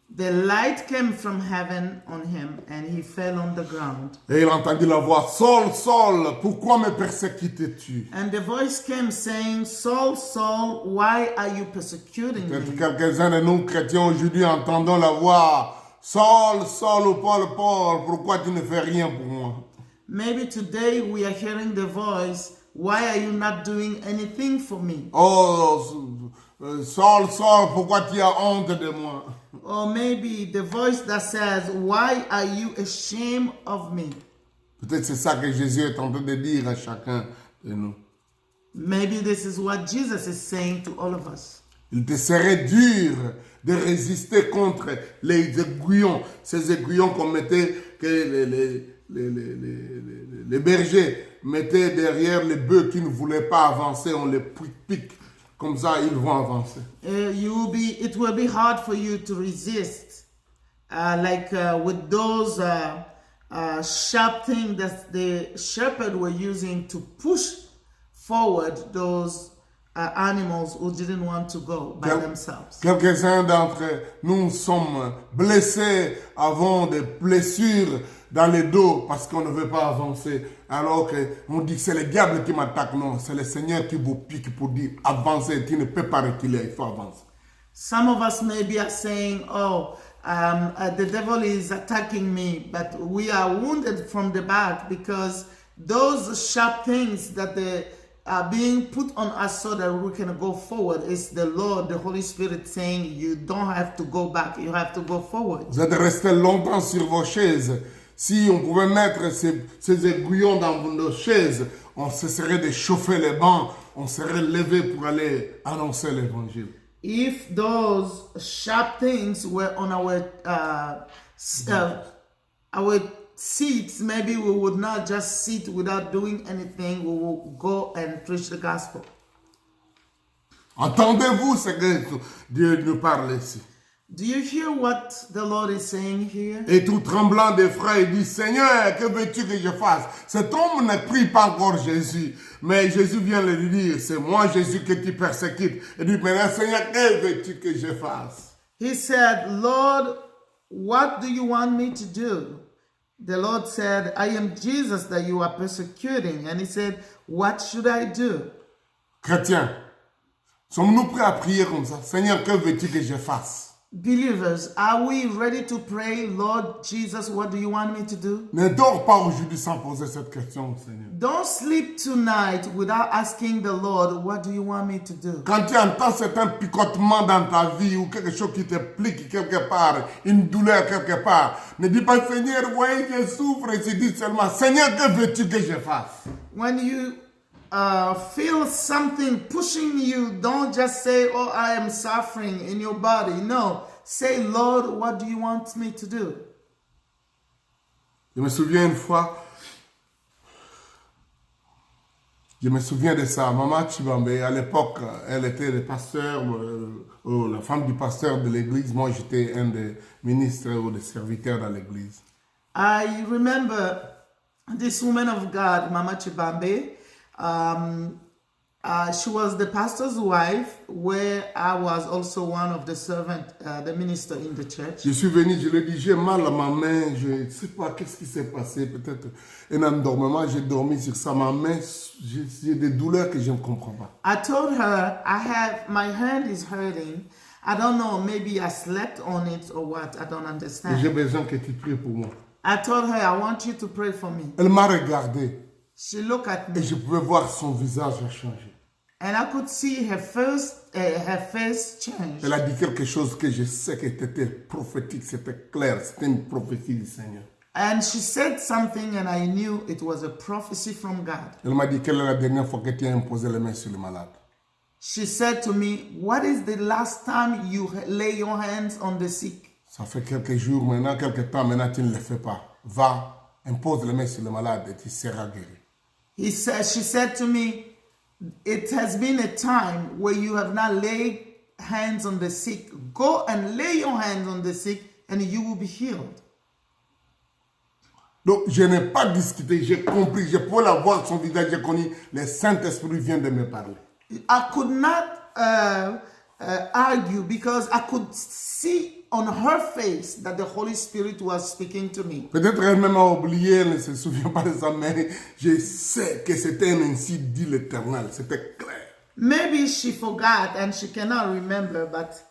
the light came from heaven on him and he fell on the ground. Et il entendit la voix, Saul, Saul, pourquoi me persécutes-tu? And the voice came saying, Saul, Saul, why are you persecuting Peut-être me? quelques-uns de nous chrétiens aujourd'hui entendons la voix, Saul, Saul ou Paul, Paul, pourquoi tu ne fais rien pour moi? Maybe today we are hearing the voice, why are you not doing anything for me? Oh, Saul, Saul, pourquoi tu as honte de moi? Or maybe the voice that says, why are you ashamed of me? Peut-être c'est ça que Jésus est en train de dire à chacun de nous. Maybe this is what Jesus is saying to all of us. Il te serait dur de résister contre les aiguillons. Ces aiguillons qu'on mettait, que les bergers mettaient derrière les bœufs qui ne voulaient pas avancer, on les pique. Comme ça, ils vont avancer. It will be hard for you to resist, with those sharp things that the shepherd were using to push forward those animals who didn't want to go by themselves. Quelques-uns d'entre nous sommes blessés, avons des blessures dans le dos parce qu'on ne veut pas avancer. Alors qu'on dit que c'est le diable qui m'attaque. Non, c'est le Seigneur qui vous pique pour dire avancez, tu ne peux pas reculer, il faut avancer. Some of us maybe are saying, the devil is attacking me, but we are wounded from the back because those sharp things that are being put on us so that we can go forward is the Lord, the Holy Spirit saying you don't have to go back, you have to go forward. Vous êtes restés longtemps sur vos chaises. Si on pouvait mettre ces aiguillons dans nos chaises, on cesserait de chauffer les bancs, on serait levé pour aller annoncer l'évangile. If those sharp things were on our seats, maybe we would not just sit without doing anything. We will go and preach the gospel. Entendez-vous ce que Dieu nous parle ici? Do you hear what the Lord is saying here? Et tout tremblant d'effroi, il dit, Seigneur, que veux-tu que je fasse? Cet homme ne prie pas encore Jésus. Mais Jésus vient lui dire, c'est moi Jésus que tu persécutes. Et dit, maintenant, Seigneur, que veux-tu que je fasse? He said, Lord, what do you want me to do? The Lord said, I am Jesus that you are persecuting. And he said, what should I do? Chrétiens, sommes-nous prêts à prier comme ça? Seigneur, que veux-tu que je fasse? Believers, are we ready to pray, Lord Jesus, what do you want me to do? Ne dors pas aujourd'hui sans poser cette question, Seigneur. Don't sleep tonight without asking the Lord, what do you want me to do? Quand tu entends certains picotements dans ta vie ou quelque chose qui te pique quelque part, une douleur quelque part, ne dis pas, Seigneur, voyez, je souffre, et tu dis seulement, Seigneur, que veux-tu que je fasse? When you feel something pushing you, don't just say, oh, I am suffering in your body. No, say, Lord, what do you want me to do? Je me souviens une fois, de ça, Maman Chibambe, à l'époque, elle était le pasteur, la femme du pasteur de l'église. Moi, j'étais un des ministres ou des serviteurs dans l'église. I remember this woman of God, Mama Chibambe. She was the pastor's wife, where I was also one of the servants, the minister in the church. Je suis venu, je lui ai dit, j'ai mal à ma main, je ne sais pas qu'est-ce qui s'est passé, peut-être un endormement, j'ai dormi sur ça, ma main, j'ai des douleurs que je ne comprends pas. I told her, my hand is hurting. I don't know, maybe I slept on it or what, I don't understand. J'ai besoin que tu pries pour moi. I told her, I want you to pray for me. Elle m'a regardé. She looked at me. Et je pouvais voir son visage changer. And I could see her face change. Elle a dit quelque chose que je sais que c'était prophétique, c'était clair, c'était une prophétie du Seigneur. And she said something and I knew it was a prophecy from God. Elle m'a dit, quelle est la dernière fois que tu as imposé les mains sur le malade? She said to me, what is the last time you lay your hands on the sick? Ça fait quelques jours maintenant, quelques temps maintenant, tu ne le fais pas. Va, impose les mains sur le malade et tu seras guéri. She said to me, it has been a time where you have not laid hands on the sick. Go and lay your hands on the sick and you will be healed. Donc, je n'ai pas discuté, j'ai compris, je pouvais la voir son visage, j'ai connu, le Saint-Esprit vient de me parler. I could not argue because I could see on her face that the Holy Spirit was speaking to me. Peut-être elle-même a oublié, elle ne se souvient pas de ça, mais je sais que c'était ainsi dit l'Éternel, c'était clair. Maybe she forgot and she cannot remember, but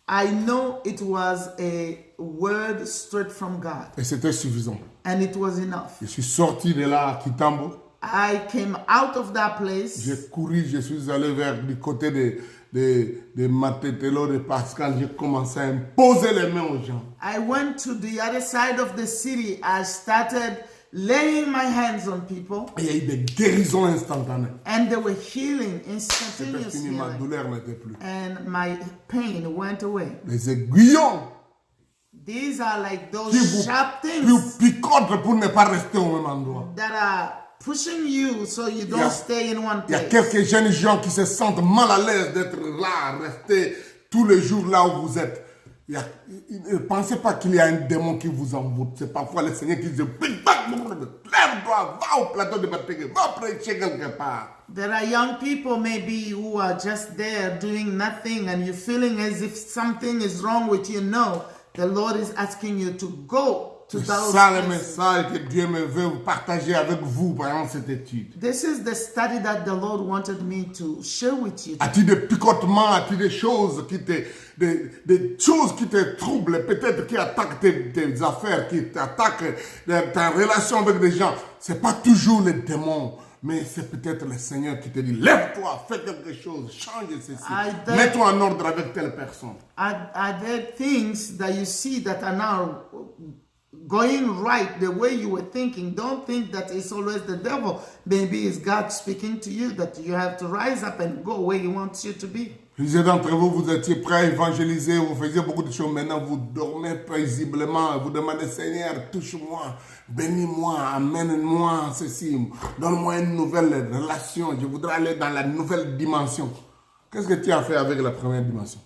I know it was a word straight from God. Et c'était suffisant. And it was enough. Je suis sorti de là à Kitambo. I came out of that place. J'ai couru, je suis allé vers du côté de Matetelo, de Pascal. J'ai commencé à imposer les mains aux gens. I went to the other side of the city. I started laying my hands on people, Et il y a eu des guérisons instantanées. and they were healing C'était fini, instantaneously. ma douleur n'était plus. And my pain went away. Les aiguillons These are like those qui vous sharp qui things vous picotent pour ne pas rester au même endroit. that are pushing you so you don't stay in one Il y a place. quelques jeunes gens qui se sentent mal à l'aise d'être là, rester tous les jours là où vous êtes. Ne pensez pas qu'il y a un démon qui vous envoûte. C'est parfois le Seigneur qui dit lève-toi, va au plateau de baptême, va prêcher quelque part. There are young people maybe who are just there doing nothing and you're feeling as if something is wrong with you. No, the Lord is asking you to go to C'est those ça le places. message que Dieu me veut partager avec vous pendant cette étude. This is the study that the Lord wanted me to share with you. As-tu des picotements, as-tu des choses des choses qui te troublent, peut-être qui attaquent tes affaires, qui t'attaquent ta relation avec des gens? C'est pas toujours les démons, mais c'est peut-être le Seigneur qui te dit, lève-toi, fais quelque chose, change ceci, mets-toi en ordre avec telle personne. Are there things that you see that are now going right the way you were thinking? Don't think that it's always the devil. Maybe it's God speaking to you that you have to rise up and go where He wants you to be. Plusieurs d'entre vous, vous étiez prêts à évangéliser, vous faisiez beaucoup de choses. Maintenant, vous dormez paisiblement. Vous demandez, Seigneur, touche-moi, bénis-moi, amène-moi ceci. Donne-moi une nouvelle relation. Je voudrais aller dans la nouvelle dimension. Qu'est-ce que tu as fait avec la première dimension?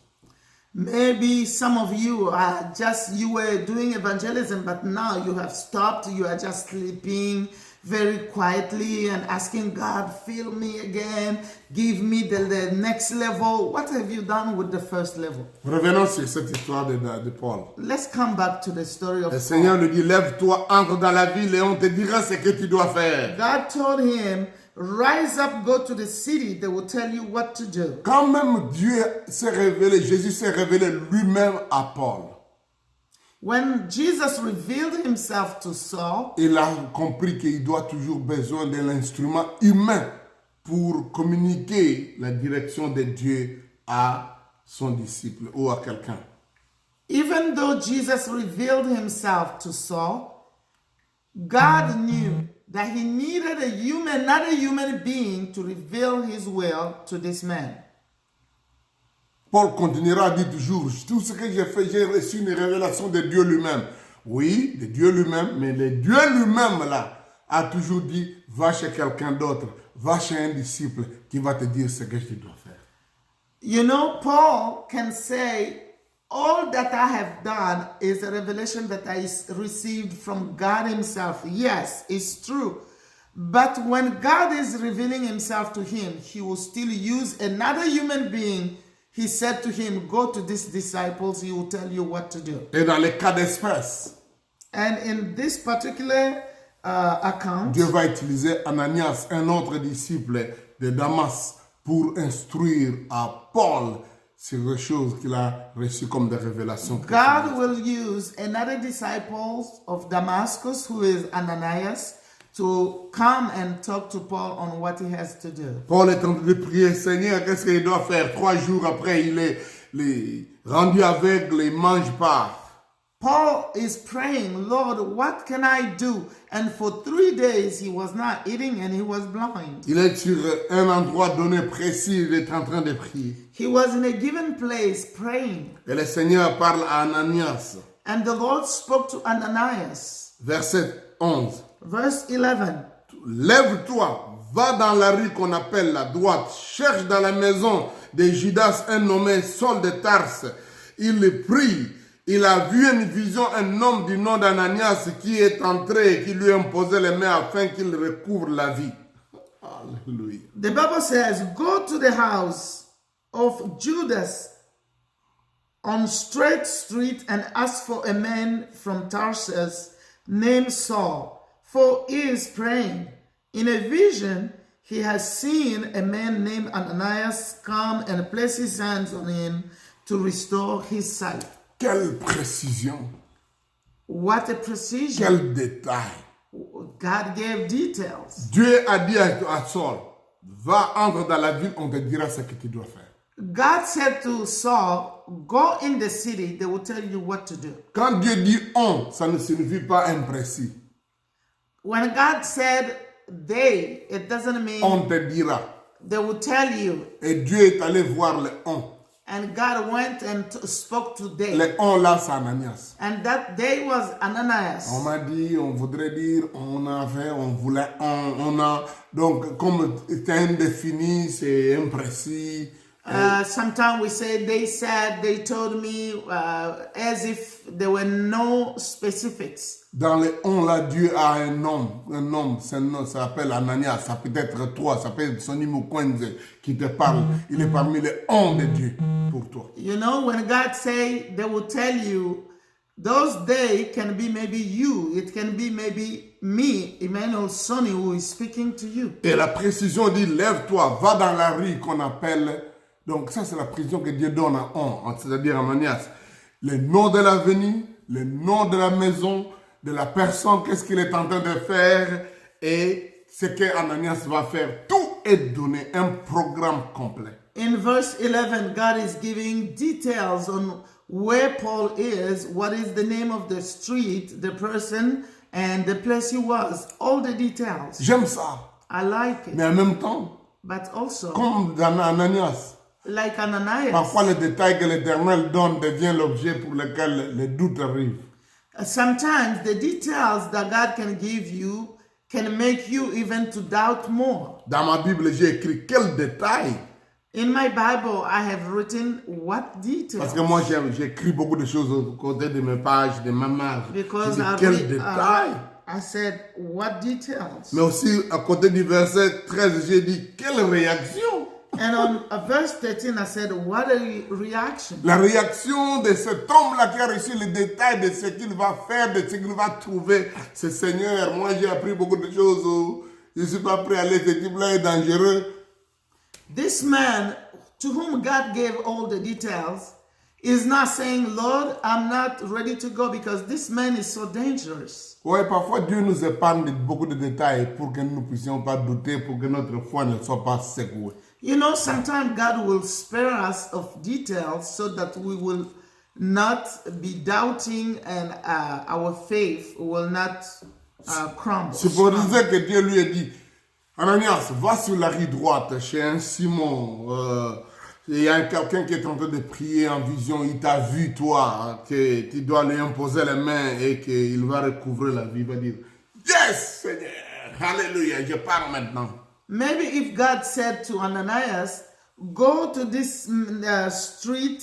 Maybe some of you are you were doing evangelism, but now you have stopped. You are just sleeping very quietly and asking God, fill me again, give me the next level. What have you done with the first level? Revenons sur cette histoire de Paul. Let's come back to the story of Le Paul. Seigneur lui dit, lève-toi, entre dans la ville et on te dira ce que tu dois faire. God told him, rise up, go to the city. They will tell you what to do. Quand même Dieu s'est révélé, Jésus s'est révélé lui-même à Paul. When Jesus revealed himself to Saul, Il a compris qu'il doit toujours besoin de l'instrument humain pour communiquer la direction de Dieu à son disciple ou à quelqu'un. even though Jesus revealed himself to Saul, God knew that he needed another human being to reveal his will to this man. Paul continuera à dire toujours, tout ce que j'ai fait, j'ai reçu une révélation de Dieu lui-même. Oui, de Dieu lui-même, mais le Dieu lui-même là a toujours dit, va chez quelqu'un d'autre, va chez un disciple qui va te dire ce que tu dois faire. You know, Paul can say, all that I have done is a revelation that I received from God himself. Yes, it's true. But when God is revealing himself to him, he will still use another human being. He said to him, go to these disciples, he will tell you what to do. Et dans les cas d'espèce, And in this particular account, Dieu va utiliser Ananias, un autre disciple de Damas, pour instruire à Paul sur les choses qu'il a reçues comme des révélations. God will use another disciple of Damascus, who is Ananias, to come and talk to Paul on what he has to do. Paul est en train de prier, Seigneur, qu'est-ce qu'il doit faire? 3 jours après, il est rendu aveugle, il ne mange pas. Paul is praying, Lord, what can I do? And for 3 days he was not eating and he was blind. Il est sur un endroit donné précis, il est en train de prier. He was in a given place praying. Et le Seigneur parle à Ananias. And the Lord spoke to Ananias. Verset 11. Verse 11. Lève-toi, va dans la rue qu'on appelle la droite, cherche dans la maison de Judas un nommé Saul de Tarse. Il le prie. Il a vu une vision, un homme du nom d'Ananias qui est entré et qui lui imposait les mains afin qu'il recouvre la vie. Alléluia. The Bible says, go to the house of Judas on Straight Street and ask for a man from Tarsus named Saul, for he is praying. In a vision, he has seen a man named Ananias come and place his hands on him to restore his sight. Quelle précision, What a precision. quel détail. God gave details. Dieu a dit à Saul, va, entre dans la ville, on te dira ce que tu dois faire. God said to Saul, go in the city, they will tell you what to do. Quand Dieu dit on, ça ne signifie pas imprécis. When God said they, it doesn't mean On te dira. they will tell you. Et Dieu est allé voir les on. And God went and spoke to they. Les on là, c'est Ananias. And that day was Ananias. On m'a dit, on voudrait dire, on avait, on voulait, on a. Donc, comme c'est indéfini, c'est imprécis. Sometimes we say they said, they told me, as if there were no specifics. Dans les on là, Dieu a un nom, c'est un nom, ça s'appelle Ananias, ça peut être toi, ça peut être Sonny Mukwenze qui te parle. Il est parmi les on de Dieu pour toi. You know, when God say, they will tell you, those they can be maybe you, it can be maybe me, Emmanuel Sonny, who is speaking to you. Et la précision dit, lève-toi, va dans la rue qu'on appelle. Donc ça, c'est la précision que Dieu donne à on, c'est-à-dire Ananias. Le nom de l'avenue, le nom de la maison, de la personne, qu'est-ce qu'il est en train de faire et ce que Ananias va faire. Tout est donné, un programme complet. In verse 11, God is giving details on where Paul is, what is the name of the street, the person, and the place he was. All the details. J'aime ça. I like it. Mais en même temps, But also, comme dans Ananias, like Ananias, parfois le détail que l'Éternel donne devient l'objet pour lequel le doute arrive. sometimes the details that God can give you can make you even to doubt more. Dans ma Bible, j'ai écrit quel détail. In my Bible, I have written what details. Parce que moi, j'écris beaucoup de choses au côté de mes pages, de ma marge. Because J'ai dit, quel détail. I said, what details? Mais aussi, à côté du verset 13, j'ai dit, quelle réaction. And on verse 13, I said, what a reaction. La réaction de cet homme-là qui a reçu les détails de ce qu'il va faire, de ce qu'il va trouver. C'est Seigneur, moi j'ai appris beaucoup de choses. Je ne suis pas prêt à aller, ce type-là est dangereux. This man, to whom God gave all the details, is not saying, Lord, I'm not ready to go because this man is so dangerous. Ouais, parfois Dieu nous épargne de beaucoup de détails pour que nous ne puissions pas douter, pour que notre foi ne soit pas secouée. You know, sometimes God will spare us of details so that we will not be doubting and our faith will not crumble. C'est pour dire que Dieu lui a dit, Ananias, va sur la rive droite chez un Simon. Il y a quelqu'un qui est en train de prier en vision. Il t'a vu, toi, que tu dois lui imposer les mains et qu'il va recouvrir la vie. Il va dire, yes, Seigneur, Alléluia, je pars maintenant. Maybe if God said to Ananias, go to this straight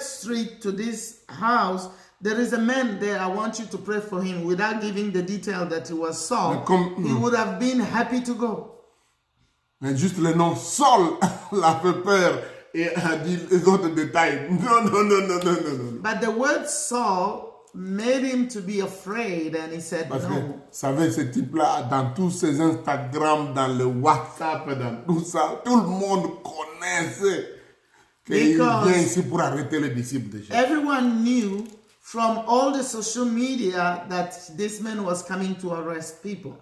street to this house, there is a man there, I want you to pray for him, without giving the detail that he was Saul, he would have been happy to go. Mais juste le nom Saul l'a fait peur et a dit les autres détails. Non. But the word Saul made him to be afraid and he said Parce que, no. vous savez, ce type-là, dans tous ses Instagram, dans le WhatsApp, dans tout ça, tout le monde connaissait qu'il vient ici pour arrêter les disciples de Jésus. Everyone knew from all the social media that this man was coming to arrest people.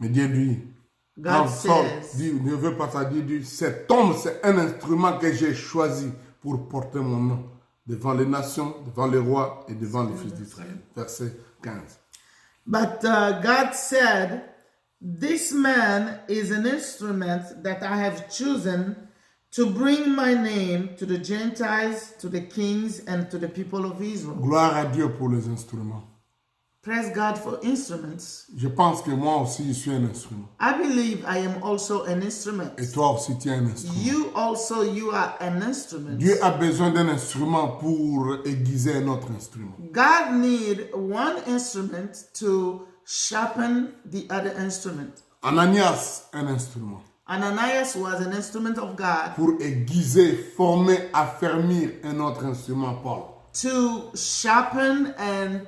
Mais Dieu dit, God Saul says, dit, ne veut pas ça, Dieu dit, cet homme, c'est un instrument que j'ai choisi pour porter mon nom devant les nations, devant les rois et devant les fils d'Israël. Verset 15. But God said, this man is an instrument that I have chosen to bring my name to the Gentiles, to the kings, and to the people of Israel. Gloire à Dieu pour les instruments. Praise God for instruments. Je pense que moi aussi, je suis un instrument. I believe I am also an instrument. Et toi aussi, tu es un instrument. You are an instrument. Dieu a besoin d'un instrument pour aiguiser un autre instrument. God need one instrument to sharpen the other instrument. Ananias, un instrument. Ananias was an instrument of God Pour aiguiser, former, affermir un autre instrument, Paul. to sharpen and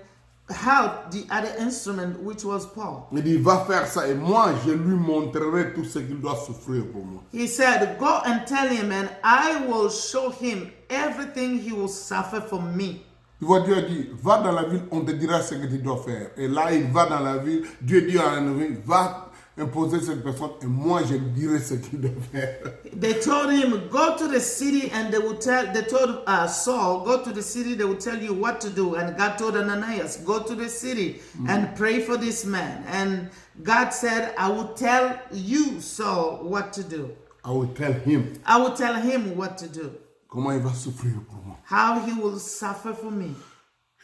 help the other instrument, which was Paul. Il dit, va faire ça et moi, je lui montrerai tout ce qu'il doit souffrir pour moi. He said, go and tell him and I will show him everything he will suffer for me. Tu vois, Dieu a dit, va dans la ville, on te dira ce que tu dois faire. Et là, il va dans la ville, Dieu dit à Ananias, va imposer cette personne et moi je lui dirai ce qu'il doit faire. They told him, go to the city and they told Saul, go to the city, they will tell you what to do. And God told Ananias, go to the city and pray for this man. And God said, I will tell you, Saul, what to do. I will tell him I will tell him what to do. comment il va souffrir pour moi. How he will suffer for me.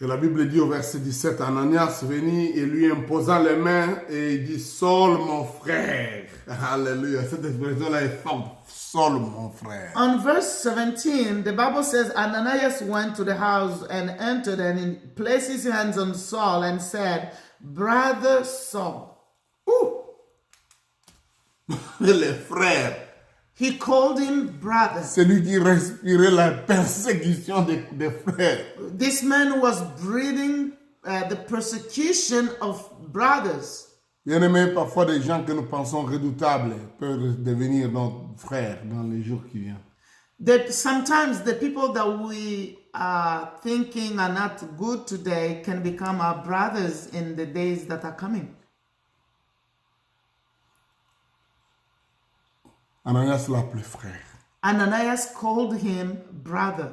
Et la Bible dit au verset 17, Ananias venit et lui imposa les mains et il dit, Saul mon frère. Alléluia, cette expression-là est forte. Saul mon frère. On verse 17, the Bible says, Ananias went to the house and entered and he placed his hands on Saul and said, Brother Saul. Les frères. He called him brother. Celui qui respirait la persécution des frères. This man was breathing the persecution of brothers. Bien-aimés, parfois des gens que nous pensons redoutables peuvent devenir nos frères dans les jours qui viennent. That sometimes the people that we are thinking are not good today can become our brothers in the days that are coming. Ananias l'appelait frère. Ananias called him brother.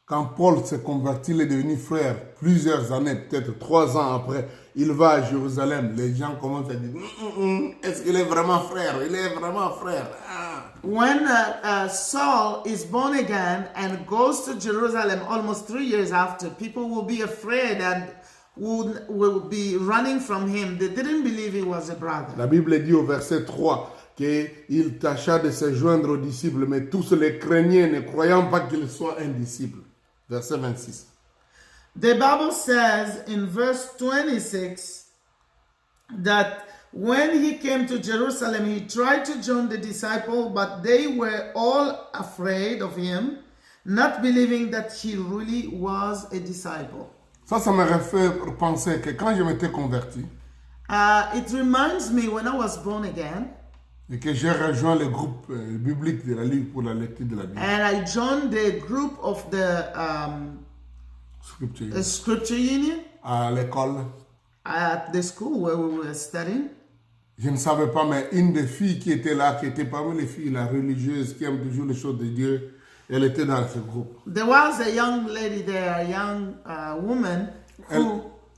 Quand Paul s'est converti, il est devenu frère. Plusieurs années, peut-être 3 ans après, il va à Jérusalem. Les gens commencent à dire, est-ce qu'il est vraiment frère? Il est vraiment frère. Ah. When Saul is born again and goes to Jerusalem almost 3 years after, people will be afraid and will be running from him. They didn't believe he was a brother. La Bible dit au verset 3 qu'il tâcha de se joindre aux disciples, mais tous les craignaient, ne croyant pas qu'il soit un disciple. Verset 26. The Bible says in verse 26 that when he came to Jerusalem, he tried to join the disciples, but they were all afraid of him, not believing that he really was a disciple. Ça me fait penser que quand je m'étais converti, It reminds me when I was born again, et que j'ai rejoint le groupe biblique de la Ligue pour la lecture de la Bible. and I joined the group of the Scripture. Scripture Union À l'école, at the school where we were studying. je ne savais pas, mais une des filles qui était là, qui était parmi les filles, la religieuse, qui aime toujours les choses de Dieu, elle était dans ce groupe. There was a young lady there, a young woman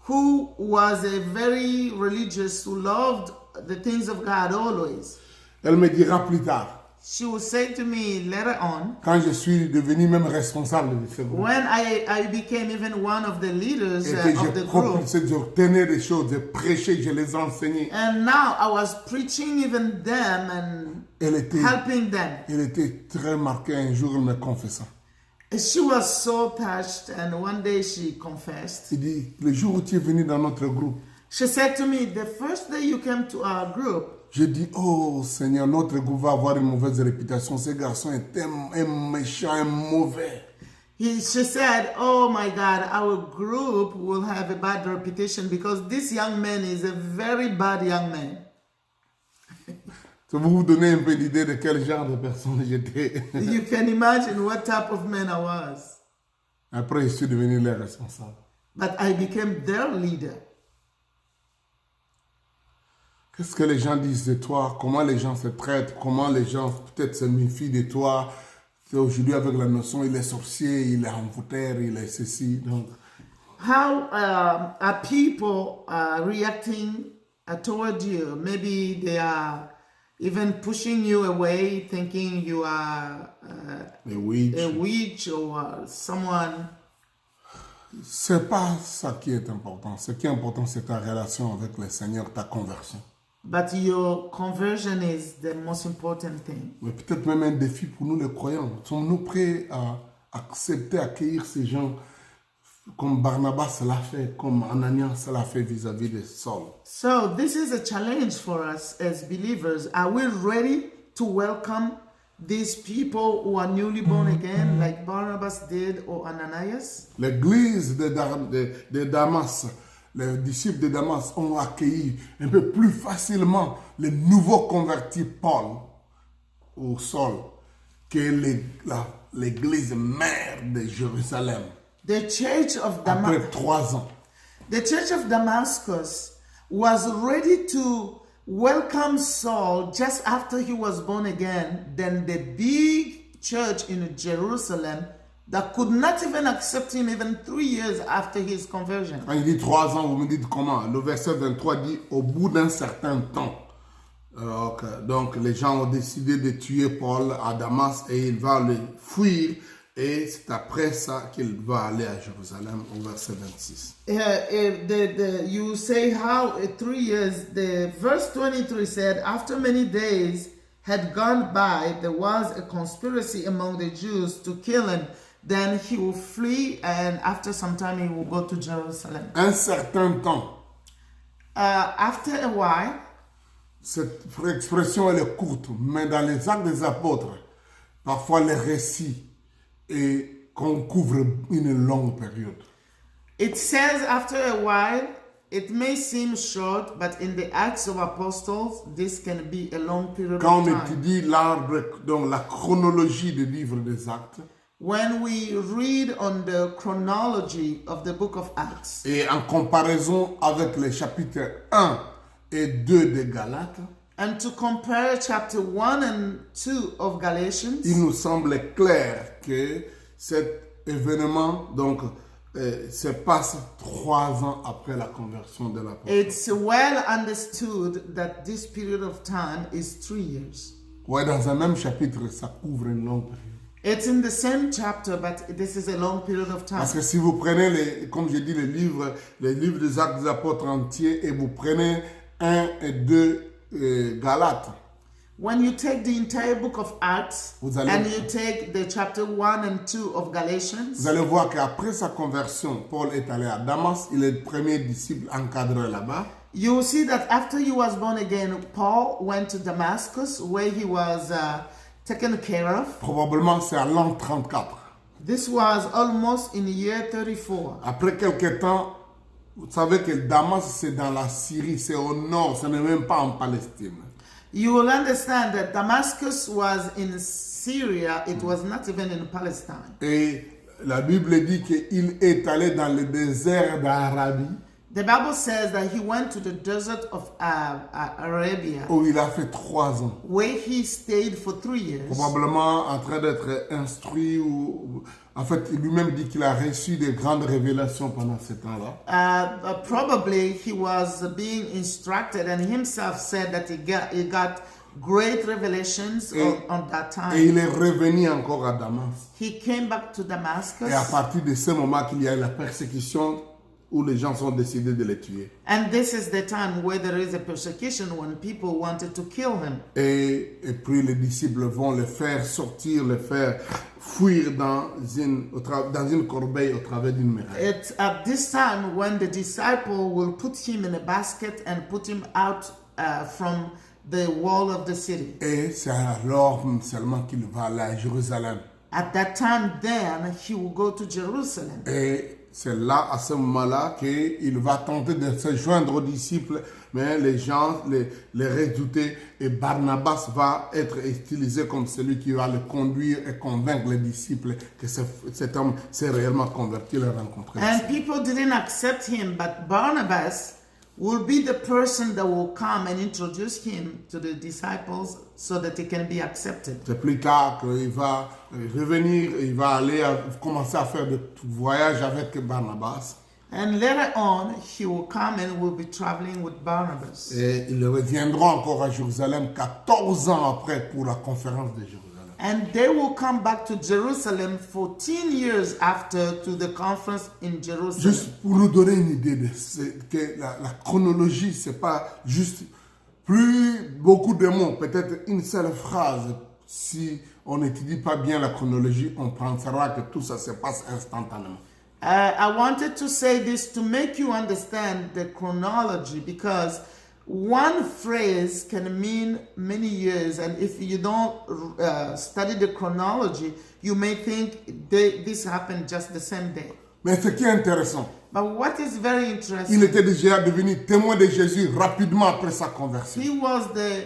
who was a very religious, who loved the things of God always. Elle me dira plus tard, She would say to me later on, quand je suis devenu même responsable de ce groupe, when I became even one of the leaders et que of je the group, propulsais, je tenais des choses, je prêchais, je les enseignais. and now I was preaching even them and helping them. Elle était très marquée. Un jour, elle me confessa. She was so touched, and one day she confessed. Il dit, le jour où tu es venu dans notre groupe, She said to me, the first day you came to our group, je dis, oh Seigneur, notre groupe va avoir une mauvaise réputation. Ce garçon est un méchant, un mauvais. she said, oh my God, our group will have a bad reputation because this young man is a very bad young man. Ça vous donner un peu d'idée de quel genre de personne j'étais. You can imagine what type of man I was. Après, je suis devenu leur responsable. But I became their leader. Qu'est-ce que les gens disent de toi? Comment les gens se traitent? Comment les gens peut-être se méfient de toi? Aujourd'hui, avec la notion, il est sorcier, il est envoûteur, il est ceci. Donc, How are people reacting toward you? Maybe they are even pushing you away, thinking you are les witch. a witch or someone. C'est pas ça qui est important. Ce qui est important, c'est ta relation avec le Seigneur, ta conversion. But your conversion is the most important thing. Mais peut-être même un défi pour nous les croyants. Sommes-nous prêts à accepter, accueillir ces gens comme Barnabas l'a fait, comme Ananias l'a fait vis-à-vis de Saul? So this is a challenge for us as believers. Are we ready to welcome these people who are newly born again, like Barnabas did or Ananias? L'église de Damas, les disciples de Damas ont accueilli un peu plus facilement les nouveaux convertis Paul ou Saul que l'église mère de Jérusalem. The church of Après 3 ans. The church of Damascus was ready to welcomed Saul just after he was born again, then the big church in Jerusalem that could not even accept him even 3 years after his conversion. Quand il dit 3 ans, vous me dites comment? Le verset 23 dit au bout d'un certain temps. Donc les gens ont décidé de tuer Paul à Damas et il va le fuir. Et c'est après ça qu'il va aller à Jérusalem au verset 26. You say how 3 years, the verse 23 said, after many days had gone by, there was a conspiracy among the Jews to kill him. Then he will flee, and after some time he will go to Jerusalem. Un certain temps. After a while. Cette expression elle est courte, mais dans les Actes des Apôtres, parfois les récits et qu'on couvre une longue période. It says after a while, it may seem short, but in the Acts of Apostles, this can be a long period Quand of on time. étudie l'arbre, donc la chronologie des livres des Actes, When we read on the chronology of the book of Acts, et en comparaison avec les chapitres 1 et 2 de Galates, and to compare chapter 1 and 2 of Galatians, il nous semble clair que cet événement donc se passe 3 ans après la conversion de l'apôtre. it's well understood that this period of time is 3 years. Ouais, dans un même chapitre, ça couvre une longue période. It's in the same chapter, but this is a long period of time. Parce que si vous prenez, comme j'ai dit, les livres des Actes des Apôtres entiers et vous prenez 1 et 2 Galates, When you take the entire book of Acts Vous allez- and you take the chapter 1 and 2 of Galatians, vous allez voir qu'après sa conversion, Paul est allé à Damas, il est le premier disciple encadré là-bas. you will see that after he was born again, Paul went to Damascus where he was taken care of. Probablement c'est à l'an 34. This was almost in the year 34. Après quelques temps, vous savez que Damas c'est dans la Syrie, c'est au nord, ce n'est même pas en Palestine. You will understand that Damascus was in Syria, it was not even in Palestine. Et la Bible dit qu'il est allé dans le désert d'Arabie, The Bible says that he went to the desert of Arabia, où il a fait 3 ans. where he stayed for 3 years. Probablement en train d'être instruit ou en fait lui-même dit qu'il a reçu des grandes révélations pendant ce temps-là. Probably he was being instructed, and himself said that he got great revelations on that Et time. il est revenu encore à Damas. He came back to Damascus, Et à partir de ce moment qu'il y a eu la persécution où les gens ont décidé de le tuer. and this is the time where there is a persecution when people wanted to kill him. Et puis les disciples vont le faire sortir, le faire fuir dans une corbeille au travers d'une muraille. It's at this time when the disciple will put him in a basket and put him out from the wall of the city. Et c'est alors seulement qu'il va aller à Jérusalem. At that time, then he will go to Jerusalem. Et c'est là, à ce moment-là, qu'il va tenter de se joindre aux disciples, mais les gens les redouter et Barnabas va être utilisé comme celui qui va le conduire et convaincre les disciples que cet homme s'est réellement converti, le rencontrer. And people didn't accept him, but Barnabas will be the person that will come and introduce him to the disciples so that he can be accepted. C'est plus tard qu'il va revenir, il va aller commencer à faire des voyages avec Barnabas. And later on, he will come and will be traveling with Barnabas. Et ils reviendront encore à Jérusalem 14 ans après pour la conférence de Jérusalem. And they will come back to Jerusalem 14 years after to the conference in Jerusalem. Juste pour nous donner une idée de que la chronologie, c'est pas juste plus beaucoup de mots, peut-être une seule phrase. Si on n'étudie pas bien la chronologie, on pensera que tout ça se passe instantanément. I wanted to say this to make you understand the chronology, because one phrase can mean many years, and if you don't study the chronology, you may think this happened just the same day. Mais ce qui est intéressant, But what is very il interesting, était déjà devenu témoin de Jésus rapidement après sa conversion. he was the